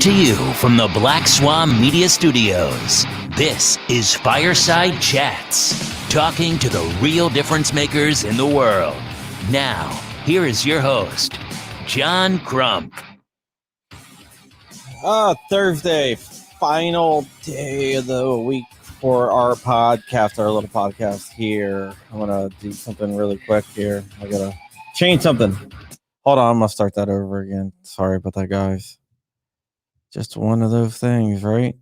to you from the Black Swan Media Studios, this is Fireside Chats, talking to the real difference makers in the world. Now, here is your host, John Crump. Thursday, final day of the week for our podcast, our little podcast here. I'm going to do something really quick here. I got to change something. Hold on, I'm going to start that over again. Sorry about that, guys. Just one of those things, right?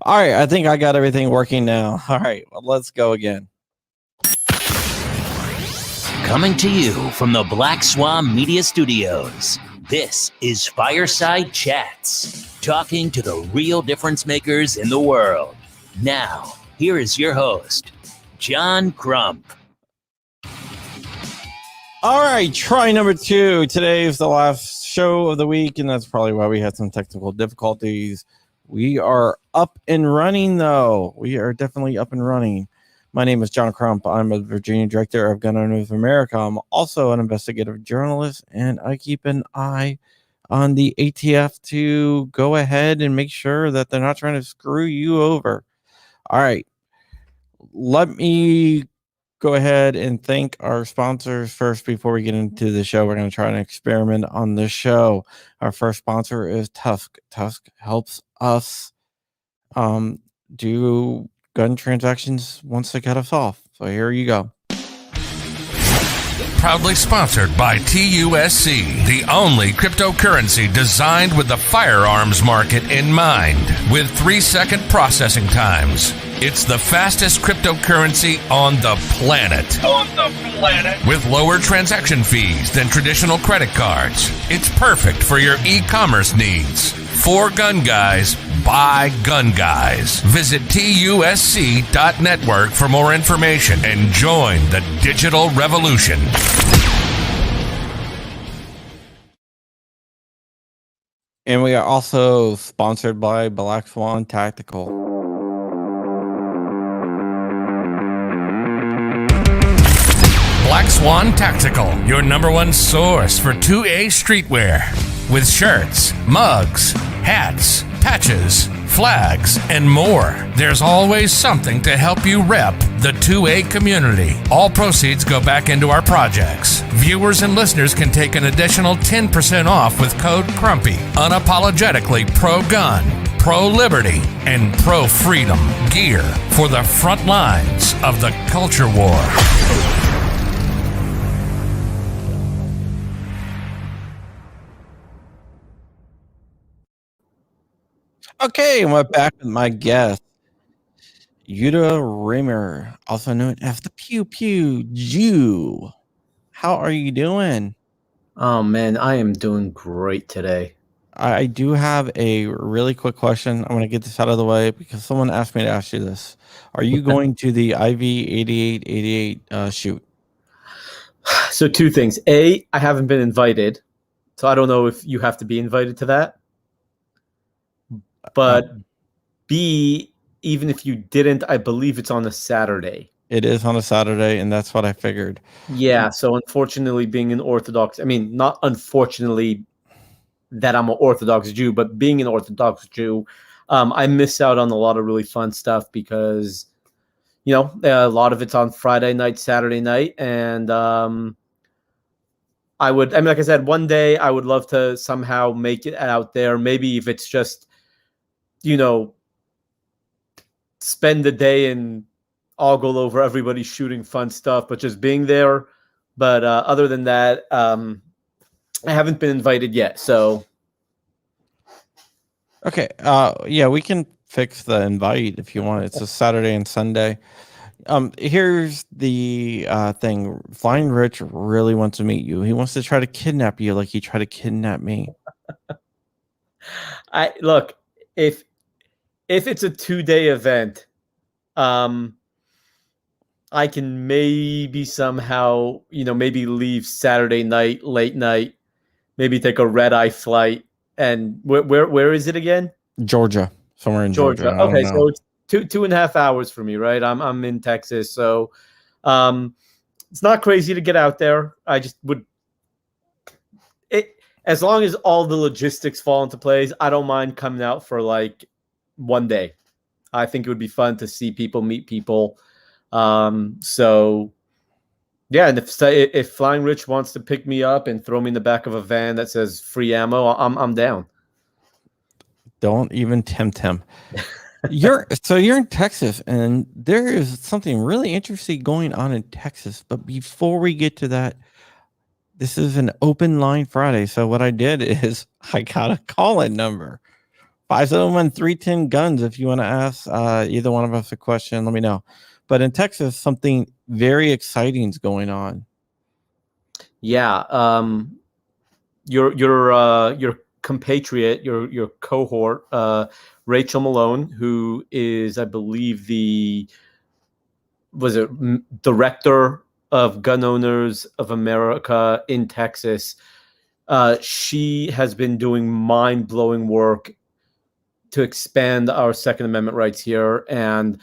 All right, I think I got everything working now. All right, well, let's go again. Coming to you from the Black Swan Media Studios, this is Fireside Chats, talking to the real difference makers in the world. Now, here is your host, John Crump. All right, try number 2. Today is the last show of the week, and that's probably why we had some technical difficulties. We are up and running, though. We are definitely up and running. My name is John Crump. I'm a Virginia director of Gun Owners of America. I'm also an investigative journalist, and I keep an eye on the ATF to go ahead and make sure that they're not trying to screw you over. All right, let me go ahead and thank our sponsors first before we get into the show. We're going to try an experiment on this show. Our first sponsor is Tusk. Tusk helps us do gun transactions once they cut us off. So here you go. Proudly sponsored by TUSC, the only cryptocurrency designed with the firearms market in mind, with 3-second processing times. It's the fastest cryptocurrency on the planet. With lower transaction fees than traditional credit cards. It's perfect for your e-commerce needs. For gun guys, by gun guys. Visit TUSC.network for more information and join the digital revolution. And we are also sponsored by Black Swan Tactical. Black Swan Tactical, your number one source for 2A streetwear. With shirts, mugs, hats, patches, flags, and more. There's always something to help you rep the 2A community. All proceeds go back into our projects. Viewers and listeners can take an additional 10% off with code CRUMPY. Unapologetically pro-gun, pro-liberty, and pro-freedom gear for the front lines of the culture war. Okay, and we're back with my guest, Yuta Rimmer, also known as the Pew Pew Jew. How are you doing? Oh, man, I am doing great today. I do have a really quick question. I'm going to get this out of the way because someone asked me to ask you this. Are you going to the IV 8888 shoot? So 2 things. A, I haven't been invited, so I don't know if you have to be invited to that. But B, even if you didn't, I believe it's on a Saturday. It is on a Saturday, and that's what I figured. Yeah, so unfortunately, being an Orthodox, I mean, not unfortunately that I'm an Orthodox Jew, but being an Orthodox Jew, I miss out on a lot of really fun stuff because, you know, a lot of it's on Friday night, Saturday night, and like I said, one day I would love to somehow make it out there. Maybe if it's just, you know, spend the day in ogle over everybody shooting fun stuff, but just being there. But other than that, I haven't been invited yet. So Okay. Yeah, we can fix the invite if you want. It's a Saturday and Sunday. Here's the thing. Flying Rich really wants to meet you. He wants to try to kidnap you like he tried to kidnap me. I look, if it's a 2-day event, I can maybe somehow, maybe leave Saturday night, late night, maybe take a red-eye flight. And where is it again? Georgia, somewhere in Georgia. Okay, so it's 2.5 hours for me, right? I'm in Texas, so it's not crazy to get out there. I just would as long as all the logistics fall into place, I don't mind coming out for like one day. I think it would be fun to see people, meet people. So yeah, and if Flying Rich wants to pick me up and throw me in the back of a van that says free ammo, I'm down. Don't even tempt him. You're in Texas, and there is something really interesting going on in Texas. But before we get to that, this is an open line Friday. So what I did is I got a call-in number. 501-310-GUNS. If you want to ask either one of us a question, let me know. But in Texas, something very exciting is going on. Yeah. Your compatriot, your cohort, Rachel Malone, who is, I believe, director of Gun Owners of America in Texas. She has been doing mind-blowing work to expand our Second Amendment rights here. And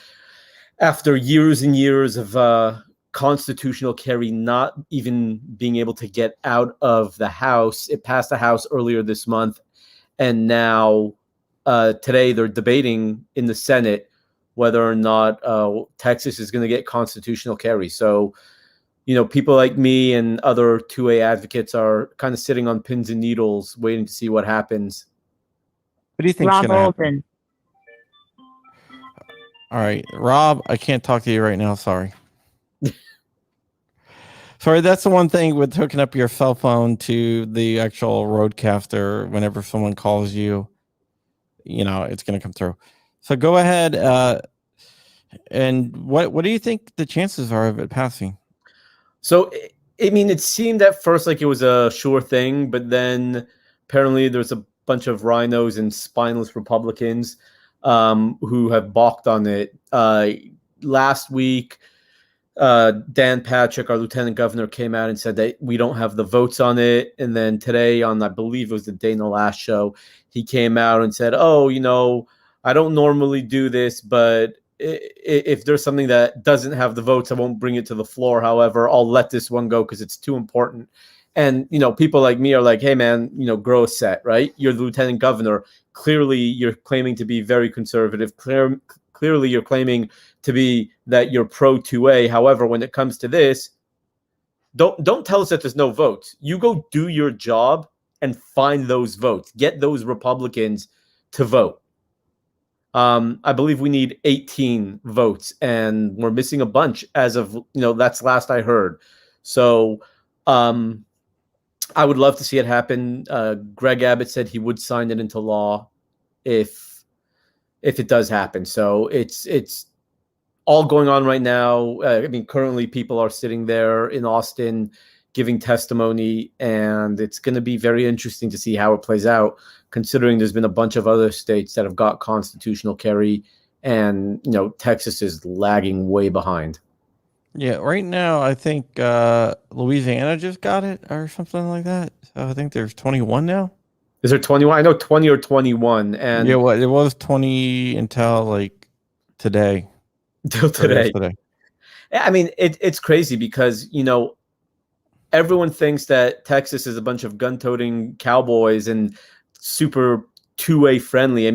after years and years of constitutional carry not even being able to get out of the House, it passed the House earlier this month. And now today they're debating in the Senate whether or not Texas is going to get constitutional carry. So, people like me and other 2A advocates are kind of sitting on pins and needles waiting to see what happens. What do you think? Rob Olden. All right, Rob, I can't talk to you right now. Sorry. Sorry, that's the one thing with hooking up your cell phone to the actual Roadcaster. Whenever someone calls you, it's going to come through. So go ahead. And what do you think the chances are of it passing? So, it seemed at first like it was a sure thing, but then apparently there's a bunch of rhinos and spineless Republicans who have balked on it. Last week, Dan Patrick, our lieutenant governor, came out and said that we don't have the votes on it. And then today on, I believe it was the Dana Last show, he came out and said, I don't normally do this, but if there's something that doesn't have the votes, I won't bring it to the floor. However, I'll let this one go because it's too important. And, people like me are like, hey, man, grow a set, right? You're the lieutenant governor. Clearly, you're claiming to be very conservative. Clearly, you're claiming to be that you're pro 2A. However, when it comes to this, don't tell us that there's no votes. You go do your job and find those votes. Get those Republicans to vote. I believe we need 18 votes, and we're missing a bunch as of, that's last I heard. So I would love to see it happen. Greg Abbott said he would sign it into law if it does happen. So it's all going on right now. Currently people are sitting there in Austin giving testimony, and it's going to be very interesting to see how it plays out, considering there's been a bunch of other states that have got constitutional carry, and Texas is lagging way behind. Yeah, right now I think Louisiana just got it or something like that. So I think there's 21 now. Is there 21? I know 20 or 21. And yeah, it was 20 until like today. Until today. It's crazy because everyone thinks that Texas is a bunch of gun-toting cowboys and super 2A friendly.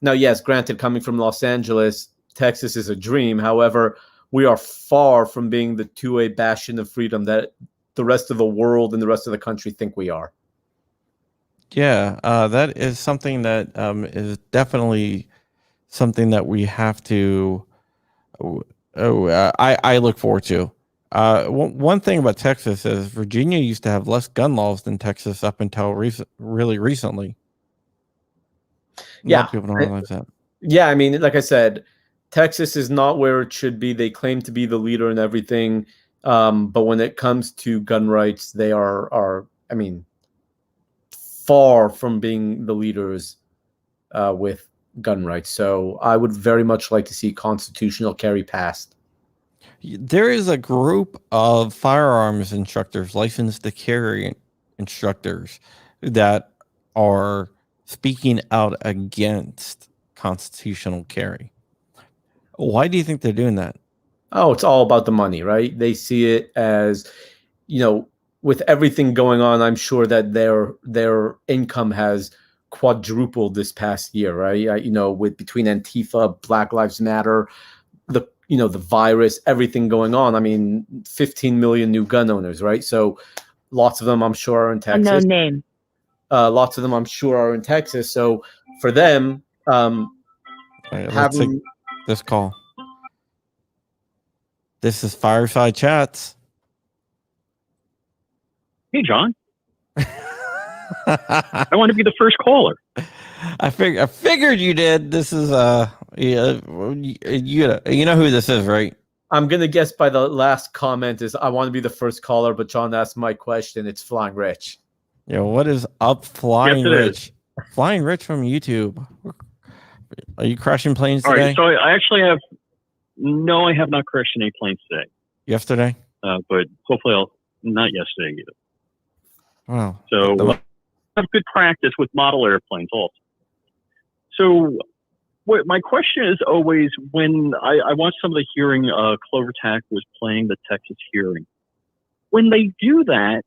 Now, yes, granted, coming from Los Angeles, Texas is a dream. However, we are far from being the 2A bastion of freedom that the rest of the world and the rest of the country think we are. Yeah, that is something that is definitely something that we have to I look forward to. One thing about Texas is Virginia used to have less gun laws than Texas up until really recently. A lot of people don't realize that. Yeah, I mean, like I said, Texas is not where it should be. They claim to be the leader in everything, but when it comes to gun rights, they are I mean, far from being the leaders with gun rights. So I would very much like to see constitutional carry passed. There is a group of firearms instructors, licensed to carry instructors, that are speaking out against constitutional carry. Why do you think they're doing that? Oh, it's all about the money, right? They see it as, with everything going on, I'm sure that their income has quadrupled this past year, right? With between Antifa, Black Lives Matter, the virus, everything going on. I mean, 15 million new gun owners, right? So lots of them, I'm sure, are in Texas. Unknown name. Lots of them, I'm sure, are in Texas. So for them, let's take this call. This is Fireside Chats. Hey, John. I want to be the first caller. I figured you did. This is you know who this is, right? I'm gonna guess by the last comment is I want to be the first caller, but John asked my question. It's Flying Rich. Yeah, what is up, Flying Yes, Rich? Flying Rich from YouTube. Are you crashing planes today? All right, so I actually have I have not crashed any planes today. Yesterday? But hopefully I'll not yesterday either. Wow. So I have good practice with model airplanes also. So my question is always, when I watched some of the hearing, Clover Tack was playing the Texas hearing. When they do that,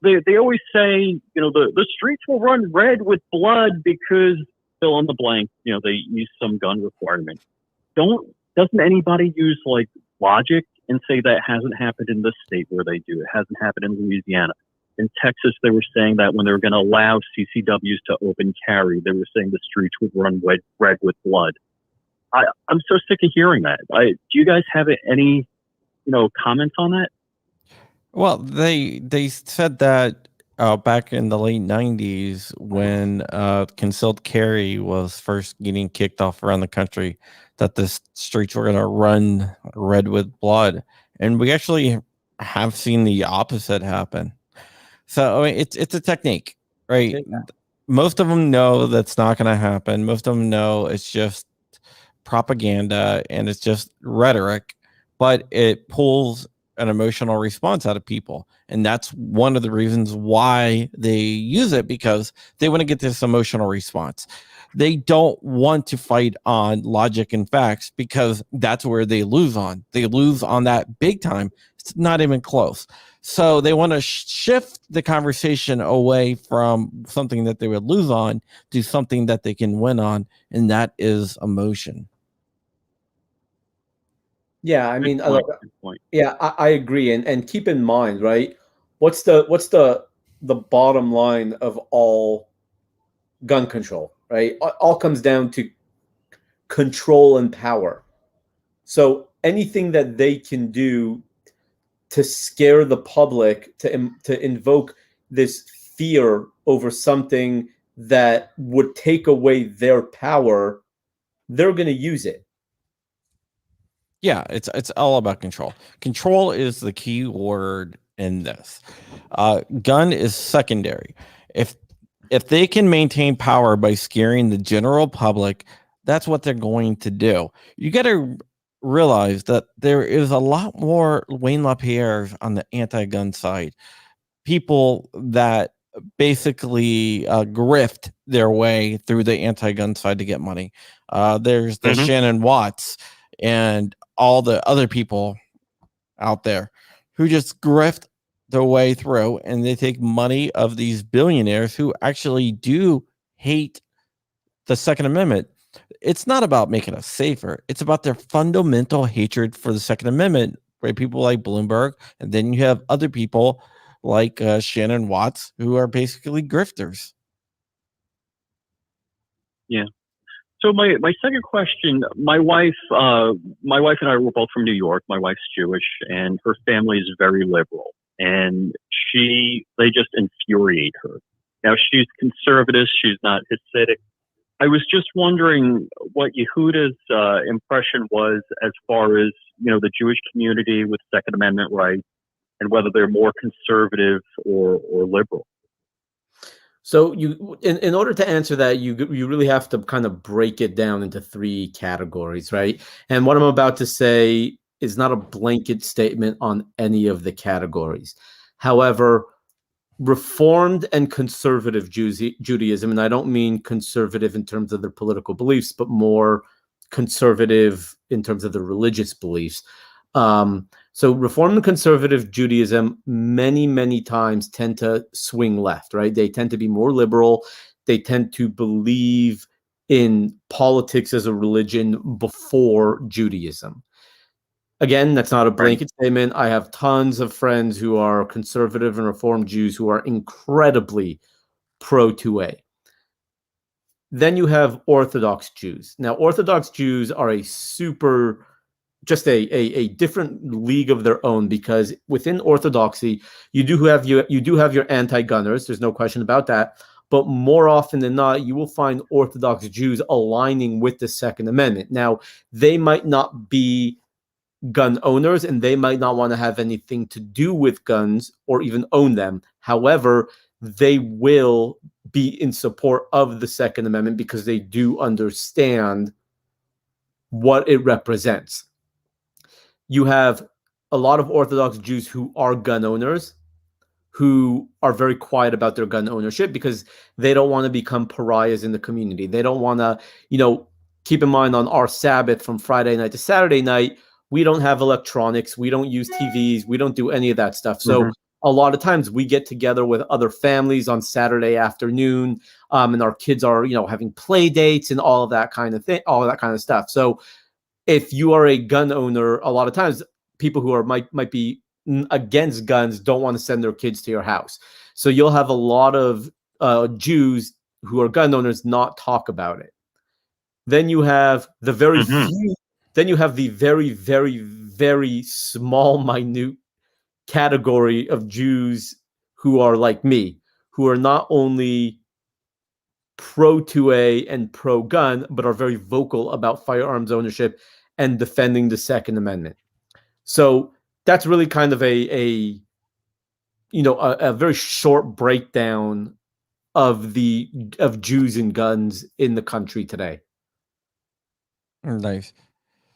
they always say, the streets will run red with blood because fill in the blank, they use some gun requirement. Doesn't anybody use like logic and say that hasn't happened in this state where they do? It hasn't happened in Louisiana. In Texas, they were saying that when they were going to allow CCWs to open carry, they were saying the streets would run red with blood. I'm so sick of hearing that. Do you guys have any, comments on that? Well, they said that back in the late 90s when concealed carry was first getting kicked off around the country, that the streets were going to run red with blood. And we actually have seen the opposite happen. So I mean, it's a technique, right? Yeah. Most of them know that's not going to happen. Most of them know it's just propaganda and it's just rhetoric, but it pulls an emotional response out of people. And that's one of the reasons why they use it, because they want to get this emotional response. They don't want to fight on logic and facts, because that's where they lose on. They lose on that big time. It's not even close. So they want to shift the conversation away from something that they would lose on to something that they can win on, and that is emotion. Yeah, I mean, I agree, and keep in mind, right? What's the bottom line of all gun control, right? All comes down to control and power. So anything that they can do to scare the public, to invoke this fear over something that would take away their power, they're going to use it. Yeah, it's all about control. Control is the key word in this. Gun is secondary. If they can maintain power by scaring the general public, that's what they're going to do. You got to realize that there is a lot more Wayne LaPierre on the anti-gun side. People that basically grift their way through the anti-gun side to get money. There's the Shannon Watts and all the other people out there who just grift their way through, and they take money of these billionaires who actually do hate the Second Amendment. It's not about making us safer. It's about their fundamental hatred for the Second Amendment, right? People like Bloomberg, and then you have other people like Shannon Watts, who are basically grifters. Yeah. So my second question, my wife and I were both from New York. My wife's Jewish, and her family is very liberal, and they just infuriate her. Now she's conservative, she's not Hasidic. I was just wondering what Yehuda's impression was as far as the Jewish community with Second Amendment rights, and whether they're more conservative or liberal. So you, in order to answer that, you really have to kind of break it down into three categories, right? And what I'm about to say is not a blanket statement on any of the categories. However, Reformed and conservative Judaism, and I don't mean conservative in terms of their political beliefs, but more conservative in terms of their religious beliefs. So Reformed and conservative Judaism many, many times tend to swing left, right? They tend to be more liberal. They tend to believe in politics as a religion before Judaism. Again, that's not a blanket statement. I have tons of friends who are conservative and Reformed Jews who are incredibly pro-2A. Then you have Orthodox Jews. Now, Orthodox Jews are just a different league of their own, because within Orthodoxy, you do have your anti-gunners. There's no question about that. But more often than not, you will find Orthodox Jews aligning with the Second Amendment. Now, they might not be gun owners, and they might not want to have anything to do with guns or even own them. However, they will be in support of the Second Amendment because they do understand what it represents. You have a lot of Orthodox Jews who are gun owners, who are very quiet about their gun ownership because they don't want to become pariahs in the community. They don't want to, keep in mind, on our Sabbath from Friday night to Saturday night, we don't have electronics. We don't use TVs. We don't do any of that stuff. So a lot of times we get together with other families on Saturday afternoon, and our kids are, having play dates and all of that kind of thing, all of that kind of stuff. So if you are a gun owner, a lot of times people who might be against guns don't want to send their kids to your house. So you'll have a lot of Jews who are gun owners not talk about it. Then you have the very few. Then you have the very, very, very small, minute category of Jews who are like me, who are not only pro-2A and pro-gun, but are very vocal about firearms ownership and defending the Second Amendment. So that's really kind of a very short breakdown of Jews and guns in the country today. Nice.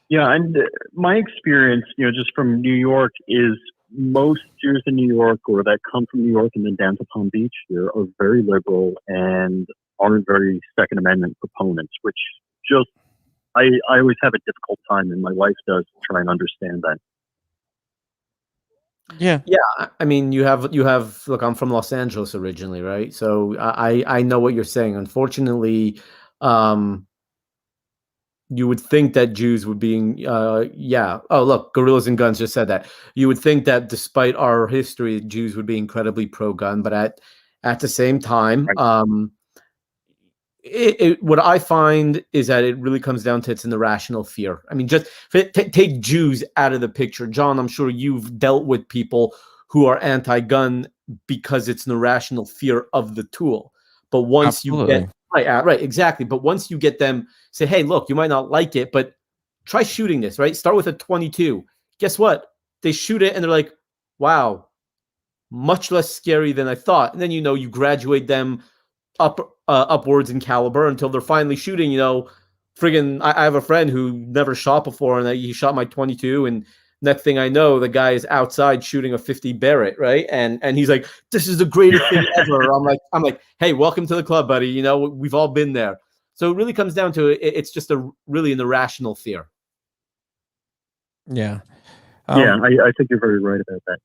Yeah, and my experience, just from New York, is most Jews in New York, or that come from New York and then down to Palm Beach here, are very liberal and aren't very Second Amendment proponents, which just, I always have a difficult time, and my wife does, try and understand that. Yeah. I mean, you have look, I'm from Los Angeles originally, right? So I know what you're saying. Unfortunately, you would think that Jews would be, Oh, look, Gorillas and Guns just said that. You would think that despite our history, Jews would be incredibly pro-gun, but at the same time, what I find is that it really comes down to it's an irrational fear. I mean, just take Jews out of the picture. John, I'm sure you've dealt with people who are anti-gun because it's an irrational fear of the tool. But once you get right, exactly. But once you get them say, hey, look, you might not like it, but try shooting this, right? Start with a 22. Guess what? They shoot it and they're like, wow, much less scary than I thought. And then, you graduate them upwards in caliber until they're finally shooting, friggin', I have a friend who never shot before, and he shot my 22, and next thing I know, the guy is outside shooting a 50 Barrett, right? And he's like, "This is the greatest thing ever." I'm like, "Hey, welcome to the club, buddy. We've all been there." So it really comes down to it's just really an irrational fear. Yeah. I think you're very right about that.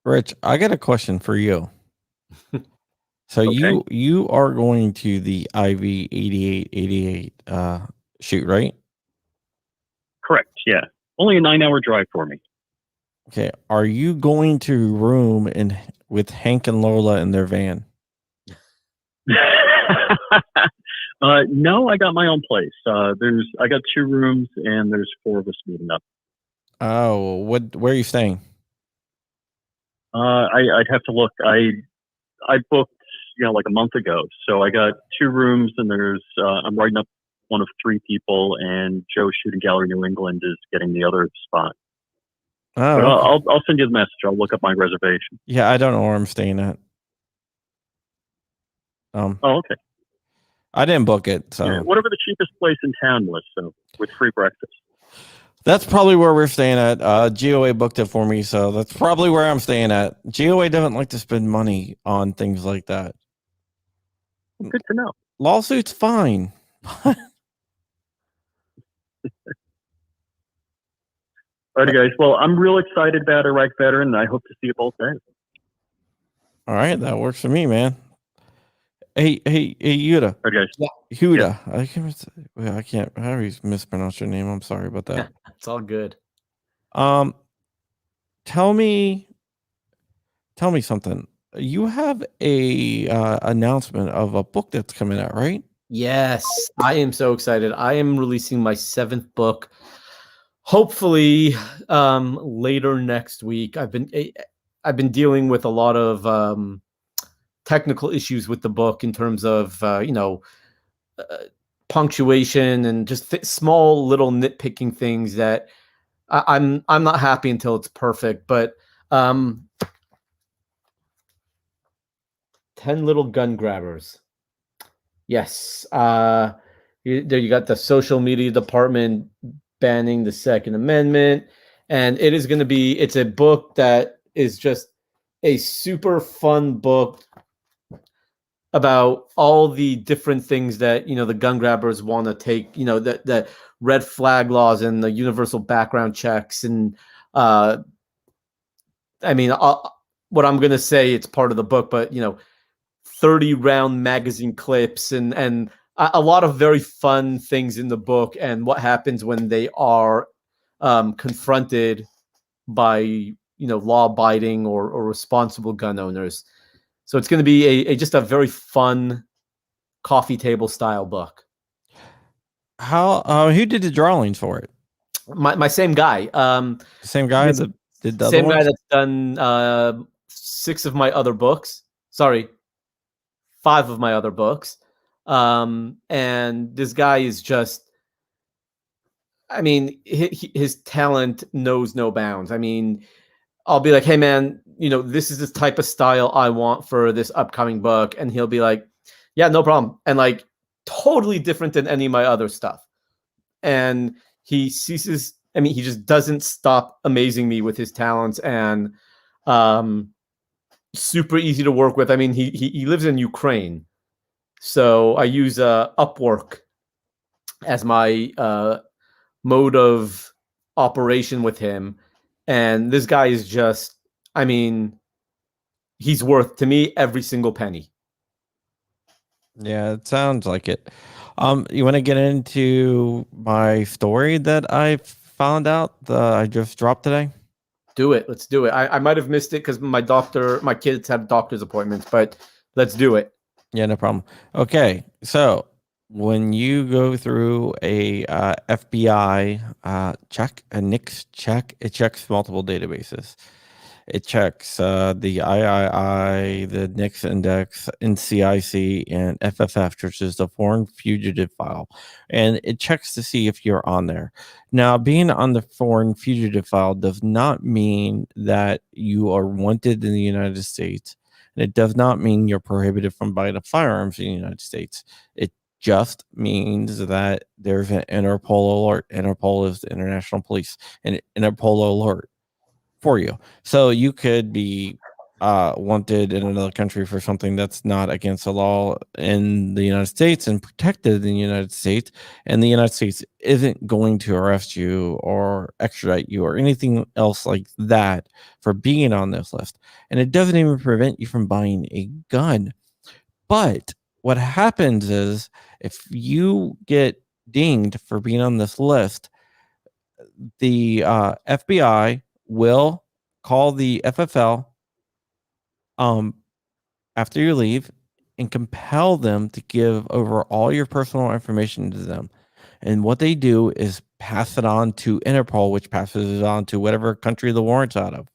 Rich, I got a question for you. So Okay. you are going to the IV 8888 shoot, right? Correct. Yeah. Only a 9-hour drive for me. Okay. Are you going to room with Hank and Lola in their van? No, I got my own place. I got 2 rooms, and there's 4 of us meeting up. Oh, where are you staying? I'd have to look. I booked, like a month ago. So I got 2 rooms, and I'm writing up one of 3 people, and Joe Shooting Gallery New England is getting the other spot. Oh, But okay. I'll send you the message. I'll look up my reservation. Yeah, I don't know where I'm staying at. Oh, okay. I didn't book it, so Yeah, whatever the cheapest place in town was, so with free breakfast. that's probably where we're staying at. GOA booked it for me, so that's probably where I'm staying at. GOA doesn't like to spend money on things like that. Well, good to know. Lawsuit's fine. All right, guys. Well, I'm real excited about Iraq Veteran, and I hope to see you both there. All right, that works for me, man. Hey, Yuda. All right, guys. Huda. I can't. I always mispronounce your name. I'm sorry about that. It's all good. Tell me something. You have a announcement of a book that's coming out, right? Yes, I am so excited. I am releasing my 7th book, hopefully later next week. I've been dealing with a lot of technical issues with the book in terms of punctuation and just small little nitpicking things that I'm not happy until it's perfect. But 10 Little Gun Grabbers. Yes. There you got the social media department banning the Second Amendment. And it's a book that is just a super fun book about all the different things that, the gun grabbers want to take, the red flag laws and the universal background checks. And what I'm going to say, it's part of the book, but 30 round magazine clips and a lot of very fun things in the book, and what happens when they are confronted by law abiding or responsible gun owners. So it's going to be just a very fun coffee table style book. How who did the drawings for it? My same guy. Same guy that did the same other guy ones? that's done 6 of my other books. Sorry, 5 of my other books. And this guy is just, his talent knows no bounds. I'll be like, hey man, this is the type of style I want for this upcoming book. And he'll be like, yeah, no problem. And like totally different than any of my other stuff. And he just doesn't stop amazing me with his talents, and super easy to work with. He lives in Ukraine. So I use Upwork as my mode of operation with him. And this guy is just, he's worth, to me, every single penny. Yeah, it sounds like it. You want to get into my story that I found out I just dropped today? Do it. Let's do it. I might have missed it because my kids have doctor's appointments, but let's do it. Yeah, no problem. Okay, so when you go through a FBI check, a NICS check, it checks multiple databases. It checks the III, the NICS index, NCIC, and FFF, which is the Foreign Fugitive File. And it checks to see if you're on there. Now, being on the Foreign Fugitive File does not mean that you are wanted in the United States. And it does not mean you're prohibited from buying firearms in the United States. It just means that there's an Interpol alert. Interpol is the international police, an Interpol alert for you. So you could be wanted in another country for something that's not against the law in the United States and protected in the United States, and the United States isn't going to arrest you or extradite you or anything else like that for being on this list. And it doesn't even prevent you from buying a gun. But what happens is if you get dinged for being on this list, the FBI will call the FFL after you leave and compel them to give over all your personal information to them. And what they do is pass it on to Interpol, which passes it on to whatever country the warrant's out of.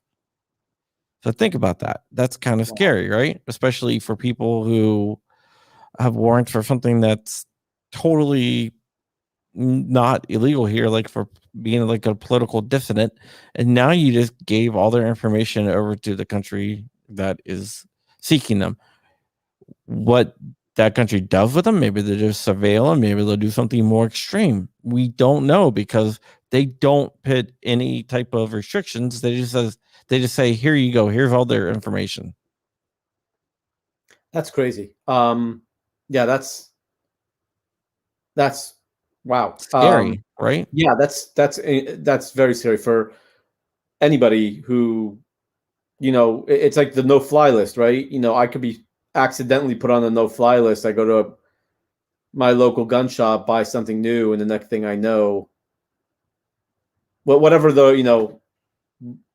So think about that. That's kind of scary, right? Especially for people who have warrants for something that's totally not illegal here, like for being like a political dissident. And now you just gave all their information over to the country that is seeking them. What that country does with them, maybe they just surveil them, maybe they'll do something more extreme. We don't know because they don't put any type of restrictions. They just say, here you go, here's all their information. That's crazy. Yeah, that's wow. Scary, right? Yeah, that's very scary for anybody who, it's like the no-fly list, right? I could be accidentally put on the no-fly list. I go to my local gun shop, buy something new, and the next thing I know, whatever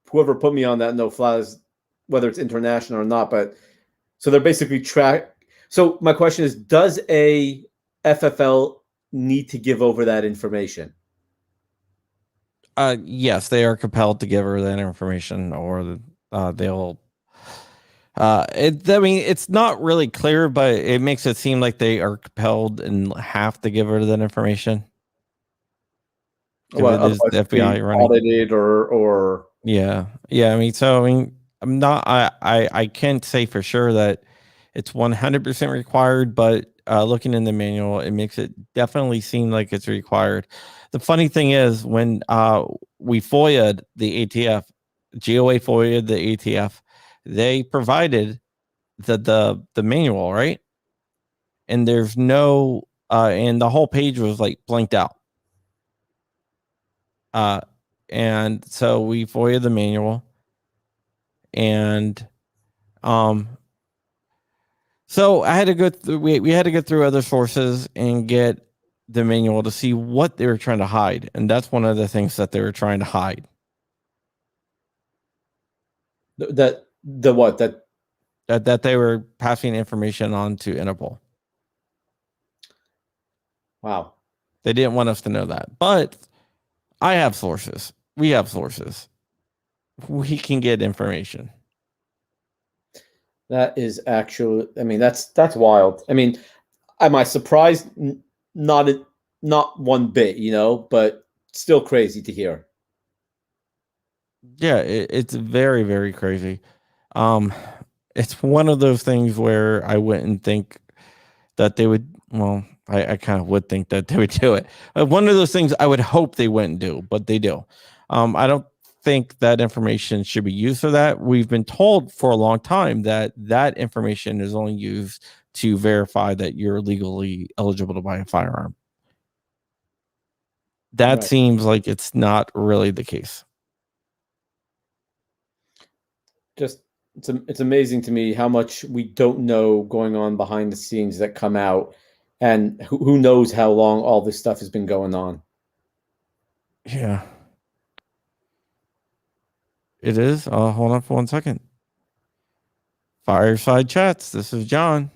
whoever put me on that no-fly list, whether it's international or not, but so they're basically So my question is, does a FFL need to give over that information? Yes, they are compelled to give her that information, or they'll. It's not really clear, but it makes it seem like they are compelled and have to give her that information. Well, it is the FBI running audited or yeah. I'm not. I can't say for sure that it's 100% required, but looking in the manual, it makes it definitely seem like it's required. The funny thing is, when we FOIA'd the ATF, GOA FOIA'd the ATF, they provided the manual, right? And there's no, and the whole page was like blanked out. And so we FOIA'd the manual, and so I had to go through, we had to go through other sources and get the manual to see what they were trying to hide. And that's one of the things that they were trying to hide. That they were passing information on to Interpol. Wow. They didn't want us to know that. But I have sources. We have sources. We can get information. That is actually, that's wild. Am I surprised? Not one bit, but still crazy to hear. Yeah, it's very, very crazy. It's one of those things where I wouldn't think that they would, well, I kind of would think that they would do it. One of those things I would hope they wouldn't do, but they do. I don't think that information should be used for that. We've been told for a long time that information is only used to verify that you're legally eligible to buy a firearm. That seems like it's not really the case. Just it's amazing to me how much we don't know going on behind the scenes that come out, and who knows how long all this stuff has been going on. Yeah. It is. Hold on for 1 second. Fireside Chats. This is John.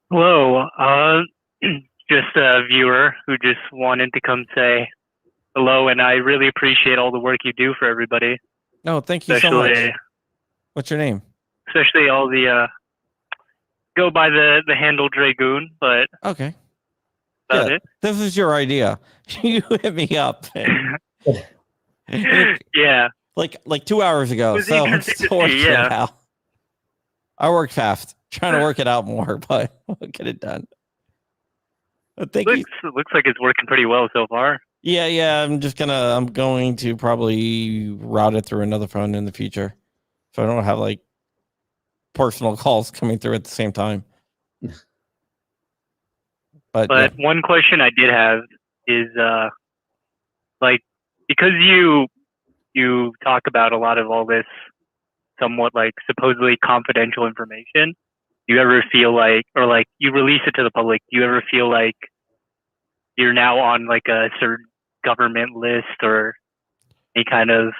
Hello. Just a viewer who just wanted to come say hello, and I really appreciate all the work you do for everybody. No, thank you so much. What's your name? Especially all the go by the handle Dragoon, but okay. That's it. This is your idea. You hit me up. Yeah. Like 2 hours ago. So I'm still working it out. I work fast, trying to work it out more, but we'll get it done. But looks like it's working pretty well so far. Yeah. I'm going to probably route it through another phone in the future, so I don't have like personal calls coming through at the same time. But yeah. One question I did have is because you talk about a lot of all this somewhat like supposedly confidential information, do you ever feel like, or like you release it to the public, do you ever feel like you're now on like a certain government list or any kind of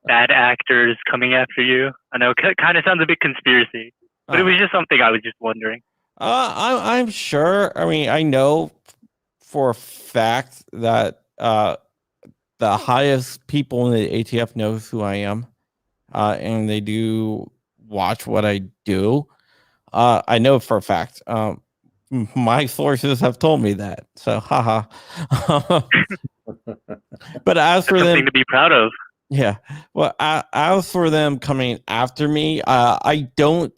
bad actors coming after you? I know it kind of sounds a bit conspiracy. But it was just something I was just wondering. I'm sure. I mean, I know for a fact that the highest people in the ATF knows who I am, and they do watch what I do. I know for a fact. My sources have told me that. So, haha. But as for them, Something to be proud of. yeah. Well, as for them coming after me, I don't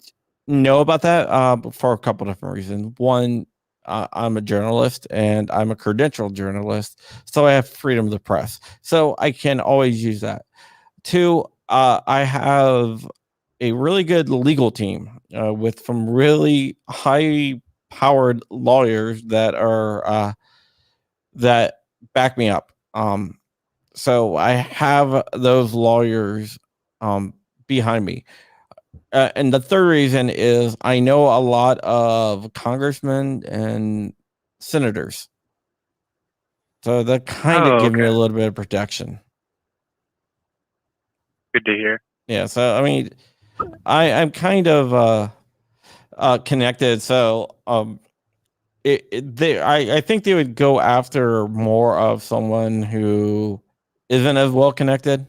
know about that for a couple different reasons. One, I'm a journalist and I'm a credentialed journalist, so I have freedom of the press. So I can always use that. Two, I have a really good legal team with some really high-powered lawyers that are that back me up. So I have those lawyers behind me. And the third reason is I know a lot of congressmen and senators. So that kind of give me a little bit of protection. Good to hear. Yeah. So, I mean, I'm kind of connected. So I think they would go after more of someone who isn't as well connected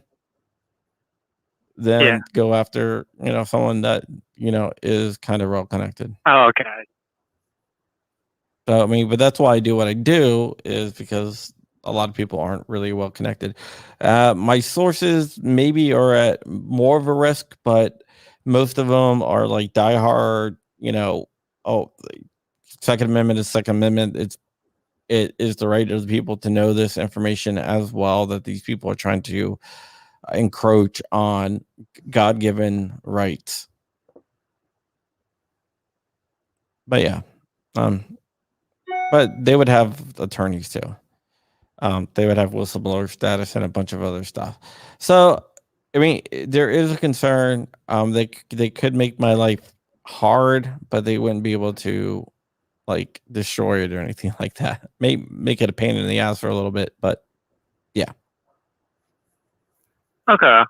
than go after, someone that, is kind of well connected. Oh, okay. So, I mean, but that's why I do what I do, is because a lot of people aren't really well connected. My sources maybe are at more of a risk, but most of them are like diehard, Second Amendment is Second Amendment. It is the right of the people to know this information as well, that these people are trying to encroach on God-given rights. But yeah, but they would have attorneys too. They would have whistleblower status and a bunch of other stuff. So, I mean, there is a concern. They could make my life hard, but they wouldn't be able to like destroy it or anything like that. Make it a pain in the ass for a little bit, but yeah. Okay.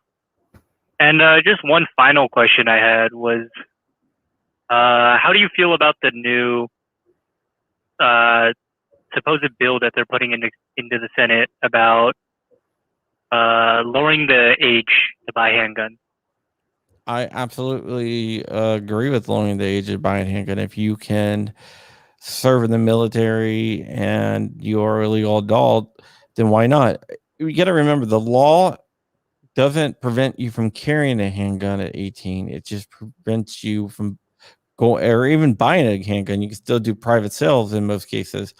And just one final question I had was, how do you feel about the new supposed bill that they're putting into the Senate about lowering the age to buy handguns? I absolutely agree with lowering the age of buying a handgun. If you can serve in the military and you're a legal adult, then why not? You got to remember, the law doesn't prevent you from carrying a handgun at 18. It just prevents you from going or even buying a handgun. You can still do private sales in most cases.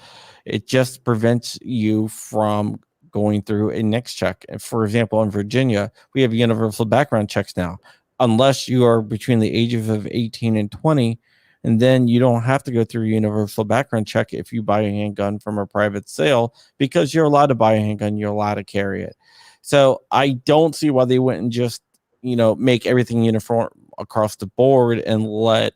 It just prevents you from going through a NICS check. And for example, in Virginia, we have universal background checks now, unless you are between the ages of 18 and 20. And then you don't have to go through a universal background check if you buy a handgun from a private sale, because you're allowed to buy a handgun, you're allowed to carry it. So I don't see why they wouldn't just, make everything uniform across the board and let,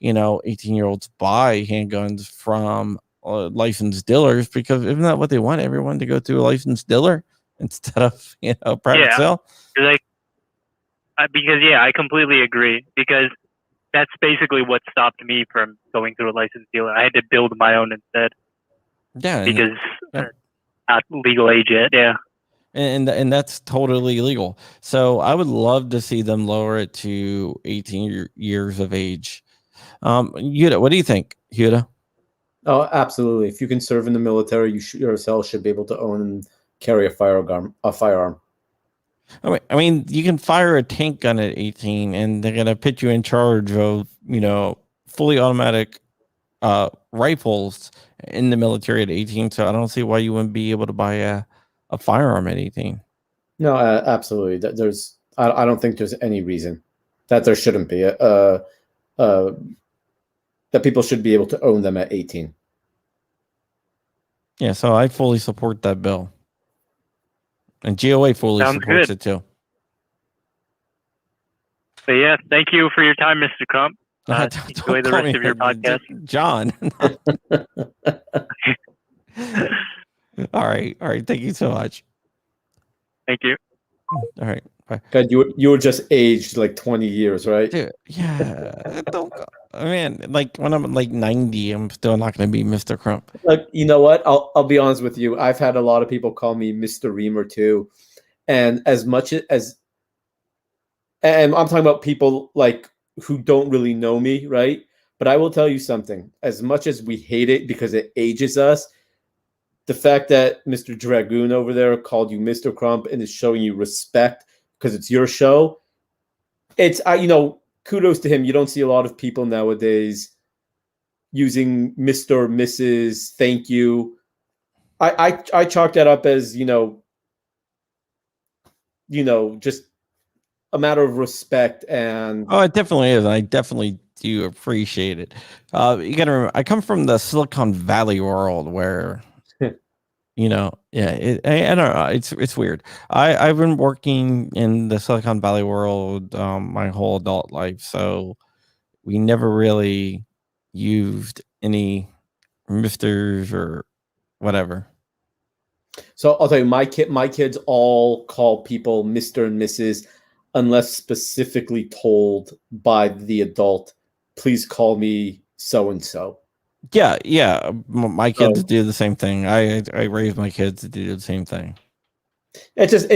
18-year-olds buy handguns from licensed dealers, because isn't that what they want? Everyone to go through a licensed dealer instead of, private sale? Because I completely agree, because that's basically what stopped me from going through a licensed dealer. I had to build my own instead. Yeah. Because not legal age yet. Yeah. And that's totally legal. So I would love to see them lower it to 18 years of age. Huda, what do you think, Huda? Oh, absolutely. If you can serve in the military, you yourself should be able to own and carry a firearm. I mean, you can fire a tank gun at 18, and they're gonna put you in charge of, fully automatic rifles in the military at 18. So I don't see why you wouldn't be able to buy a firearm at 18. No, absolutely. I don't think there's any reason that there shouldn't be. That people should be able to own them at 18. Yeah, so I fully support that bill. And GOA fully supports it too. But yeah, thank you for your time, Mr. Crump. Enjoy the rest of your podcast. John. All right. Thank you so much. Thank you. All right. God, you were just aged like 20 years, right? Dude, yeah. Don't go. Man, like when I'm like 90, I'm still not going to be Mr. Crump. Like, you know what? I'll be honest with you. I've had a lot of people call me Mr. Reamer too, and as much as, and I'm talking about people like who don't really know me, right? But I will tell you something. As much as we hate it because it ages us, the fact that Mr. Dragoon over there called you Mr. Crump and is showing you respect because it's your show, it's kudos to him. You don't see a lot of people nowadays using Mr. Mrs. Thank you. I chalk that up as just a matter of respect. And Oh, it definitely is. I definitely do appreciate it. You got to remember, I come from the Silicon Valley world where, I don't know. It's weird. I've been working in the Silicon Valley world my whole adult life, so we never really used any misters or whatever. so I'll tell you, my kids all call people Mr. and Mrs. unless specifically told by the adult, please call me so and so. Yeah. My kids So- do the same thing. I raise my kids to do the same thing. let's just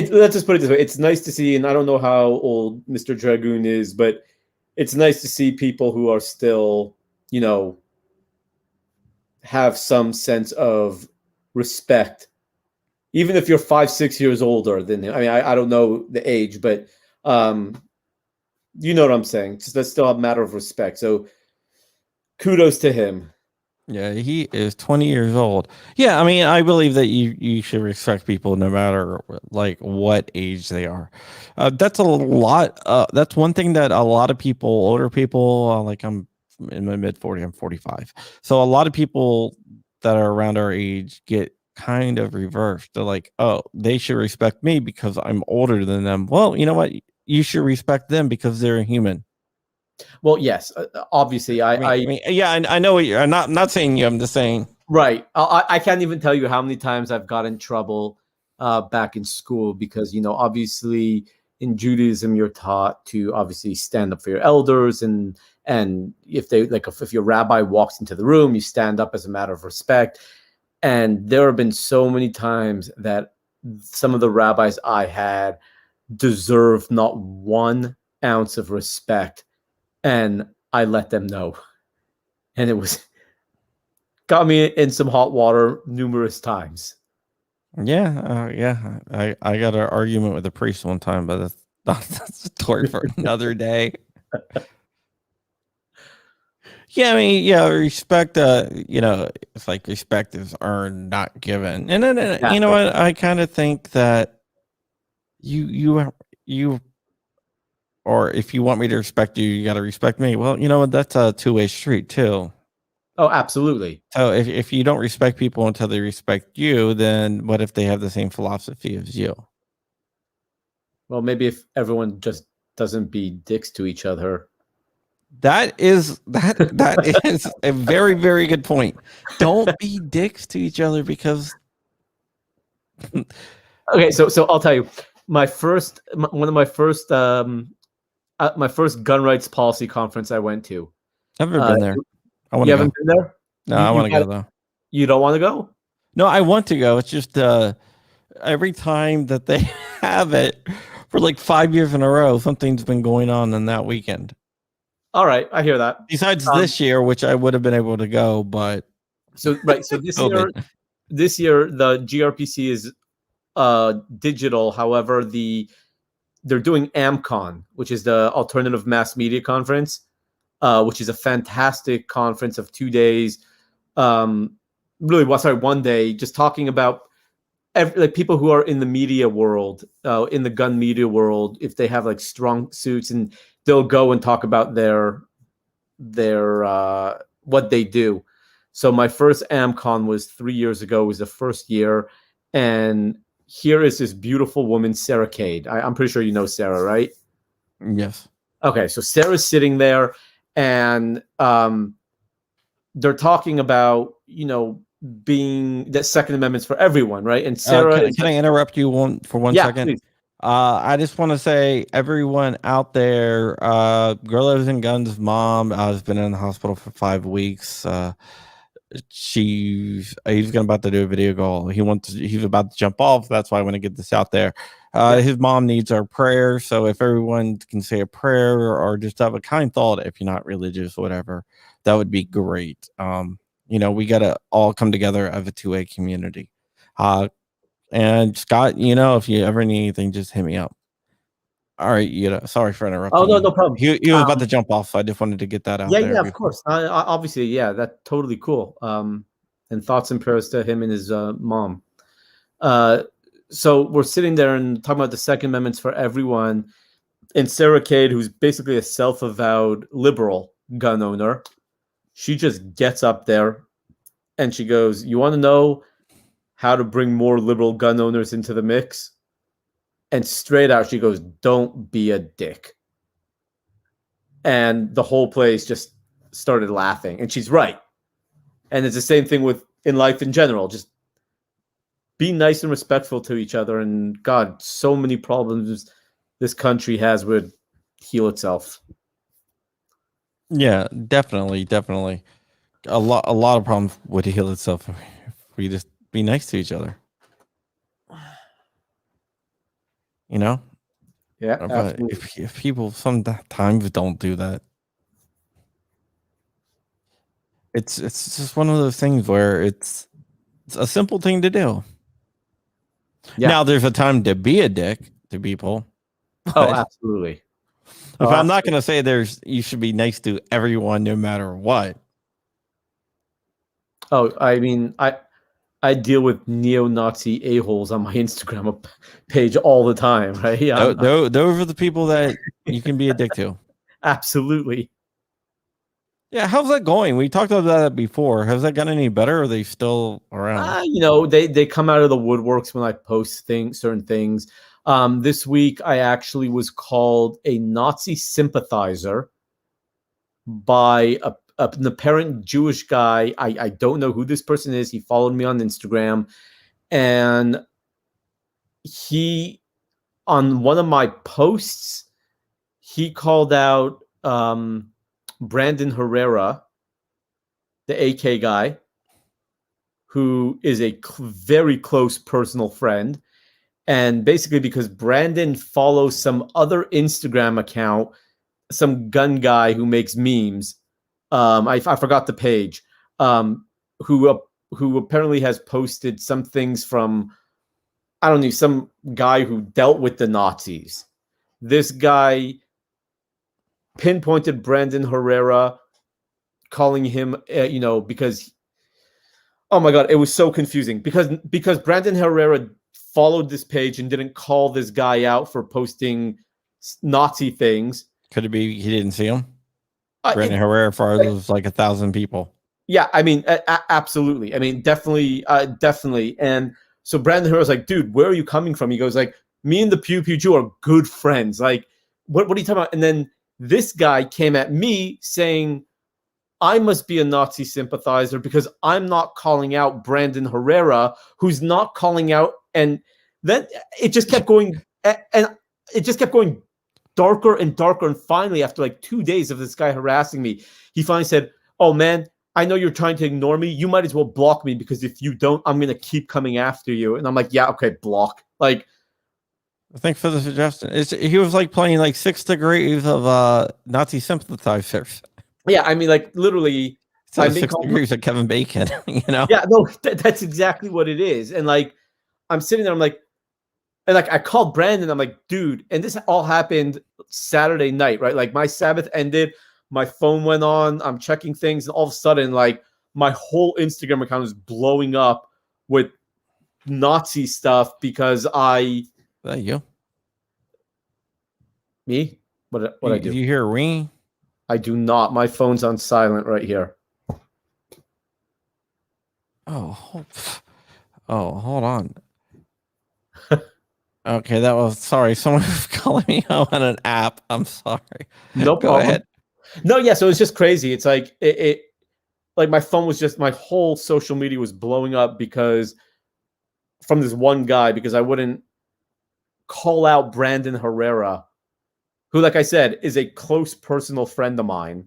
put it this way. It's nice to see, and I don't know how old Mr. Dragoon is, but it's nice to see people who are still, have some sense of respect, even if you're 5-6 years older than him. I mean, I don't know the age, but you know what I'm saying. Just that's still a matter of respect. So kudos to him. Yeah, he is 20 years old. Yeah, I mean, I believe that you should respect people no matter like what age they are. That's a lot. That's one thing that a lot of people, older people, like I'm in my mid 40s, I'm 45. So a lot of people that are around our age get kind of reversed. They're like, oh, they should respect me because I'm older than them. Well, you know what? You should respect them because they're a human. Well, yes, obviously, I know what you're. I'm not saying you. I'm just saying. Right. I can't even tell you how many times I've got in trouble back in school because, obviously in Judaism, you're taught to obviously stand up for your elders. And if if your rabbi walks into the room, you stand up as a matter of respect. And there have been so many times that some of the rabbis I had deserved not 1 ounce of respect. And I let them know. And it got me in some hot water numerous times. Yeah. I got an argument with a priest one time, but that's a story for another day. Yeah, I mean, respect. It's like respect is earned, not given. And then Exactly. you know what? I kind of think that you, or if you want me to respect you, you got to respect me. Well, you know what? That's a two-way street too. Oh, absolutely. So if you don't respect people until they respect you, then what if they have the same philosophy as you? Well, maybe if everyone just doesn't be dicks to each other. That is a very, very good point. Don't be dicks to each other because Okay, so I'll tell you, my first gun rights policy conference I went to. I've never been there. I want You to go. haven't been there? No, I want to go though. You don't want to go? No, I want to go. It's just every time that they have it for like 5 years in a row, something's been going on that weekend. All right, I hear that. Besides this year, which I would have been able to go, but So this year the GRPC is digital. However, they're doing AmCon, which is the Alternative Mass Media Conference, which is a fantastic conference of 2 days. 1 day, just talking about people who are in the media world, in the gun media world, if they have like strong suits, and they'll go and talk about their what they do. So my first AmCon was 3 years ago. It was the first year, and here is this beautiful woman, Sarah Cade. I'm pretty sure you know Sarah, right? yes. Okay, so Sarah's sitting there, and they're talking about being that Second Amendment's for everyone, right? And Sarah, Can I interrupt you for one second? Please. I just want to say, everyone out there, Girls and Guns' mom has been in the hospital for 5 weeks. He's about to do a video call. He's about to jump off. That's why I want to get this out there. His mom needs our prayer. So if everyone can say a prayer or just have a kind thought, if you're not religious or whatever, that would be great. We got to all come together as a 2A community. And Scott, if you ever need anything, just hit me up. All right, sorry for interrupting. Oh, no, you. no problem. He was about to jump off, so I just wanted to get that out there. Yeah, of course. Obviously, yeah, that's totally cool. And thoughts and prayers to him and his mom. So we're sitting there and talking about the Second Amendment's for everyone. And Sarah Cade, who's basically a self-avowed liberal gun owner, she just gets up there and she goes, "You want to know how to bring more liberal gun owners into the mix?" And straight out, she goes, "Don't be a dick." And the whole place just started laughing. And she's right. And it's the same thing in life in general. Just be nice and respectful to each other. And God, so many problems this country has would heal itself. Yeah, definitely. A lot of problems would heal itself if we just be nice to each other. Yeah, but if people sometimes don't do that, it's just one of those things where it's a simple thing to do. Yeah. Now there's a time to be a dick to people. Oh, absolutely. I'm not going to say you should be nice to everyone no matter what. Oh, I mean, I deal with neo-Nazi a-holes on my Instagram page all the time, right? Yeah, those are the people that you can be a dick to. Absolutely. Yeah, how's that going? We talked about that before. Has that gotten any better? Or are they still around? They come out of the woodworks when I post certain things. This week, I actually was called a Nazi sympathizer by an apparent Jewish guy. I don't know who this person is. He followed me on Instagram, and he, on one of my posts, he called out Brandon Herrera, the AK guy, who is a very close personal friend. And basically because Brandon follows some other Instagram account, some gun guy who makes memes. I forgot the page. Who apparently has posted some things from, I don't know, some guy who dealt with the Nazis. This guy pinpointed Brandon Herrera, calling him, because, oh my God, it was so confusing because Brandon Herrera followed this page and didn't call this guy out for posting Nazi things. Could it be he didn't see him? Brandon Herrera follows like 1,000 people. Yeah, I mean, absolutely. I mean, definitely. And so Brandon Herrera's like, "Dude, where are you coming from?" He goes like, "Me and the Pew Pew Jew are good friends. Like, what are you talking about?" And then this guy came at me saying, I must be a Nazi sympathizer because I'm not calling out Brandon Herrera, who's not calling out. And then it just kept going, and it just kept going darker and darker. And finally, after like 2 days of this guy harassing me, he finally said, "Oh man, I know you're trying to ignore me. You might as well block me because if you don't, I'm going to keep coming after you." And I'm like, "Yeah, okay, block." Like, thanks for the suggestion. He was like playing like 6 degrees of Nazi sympathizers. Yeah, I mean, like literally, 6 degrees of Kevin Bacon. Yeah, no, that's exactly what it is. And like, I'm sitting there, I'm like, and like I called Brandon. I'm like, "Dude," and this all happened Saturday night, right? Like my Sabbath ended, my phone went on, I'm checking things, and all of a sudden, like my whole Instagram account is blowing up with Nazi stuff because Is that you? Me? What I do? Do you hear a ring? I do not. My phone's on silent right here. Oh, hold on. Okay, that was sorry. Someone was calling me on an app. I'm sorry. No problem. Go ahead. No, yeah. So it's just crazy. It's like it like my phone was just, my whole social media was blowing up because from this one guy, because I wouldn't call out Brandon Herrera, who, like I said, is a close personal friend of mine